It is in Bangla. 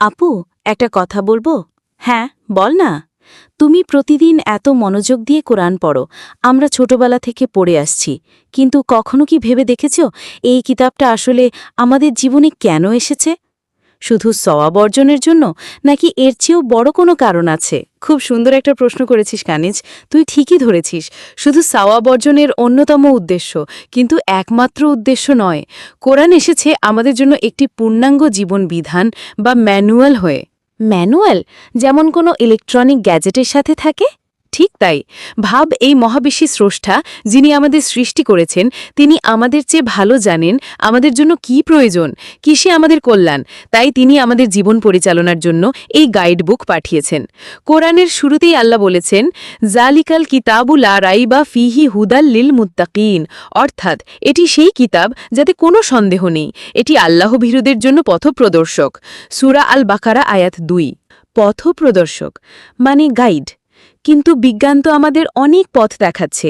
আপু, একটা কথা বলবো? হ্যাঁ, বল না। তুমি প্রতিদিন এত মনোযোগ দিয়ে কোরআন পড়ো, আমরা ছোটবেলা থেকে পড়ে আসছি। কিন্তু কখনো কি ভেবে দেখেছ এই কিতাবটা আসলে আমাদের জীবনে কেন এসেছে? শুধু সওয়াব অর্জনের জন্য, নাকি এর চেয়েও বড় কোনো কারণ আছে? খুব সুন্দর একটা প্রশ্ন করেছিস কানিজ। তুই ঠিকই ধরেছিস, শুধু সওয়াব অর্জনের অন্যতম উদ্দেশ্য, কিন্তু একমাত্র উদ্দেশ্য নয়। কোরআন এসেছে আমাদের জন্য একটি পূর্ণাঙ্গ জীবন বিধান বা ম্যানুয়াল হয়ে। ম্যানুয়াল? যেমন কোনো ইলেকট্রনিক গ্যাজেটের সাথে থাকে? ঠিক তাই। ভাব, এই মহাবিশ্বে স্রষ্টা, যিনি আমাদের সৃষ্টি করেছেন, তিনি আমাদের চেয়ে ভালো জানেন আমাদের জন্য কি প্রয়োজন, কিসে আমাদের কল্যাণ। তাই তিনি আমাদের জীবন পরিচালনার জন্য এই গাইড বুক পাঠিয়েছেন। কোরআনের শুরুতেই আল্লাহ বলেছেন, জালিকাল কিতাবু লা রাইবা ফিহি হুদাল লিল মুত্তাকিন, অর্থাৎ এটি সেই কিতাব যাতে কোনো সন্দেহ নেই, এটি আল্লাহভীরুদের জন্য পথপ্রদর্শক। সূরা আল বাকারা আয়াত 2। পথপ্রদর্শক মানে গাইড। কিন্তু বিজ্ঞান তো আমাদের অনেক পথ দেখাচ্ছে।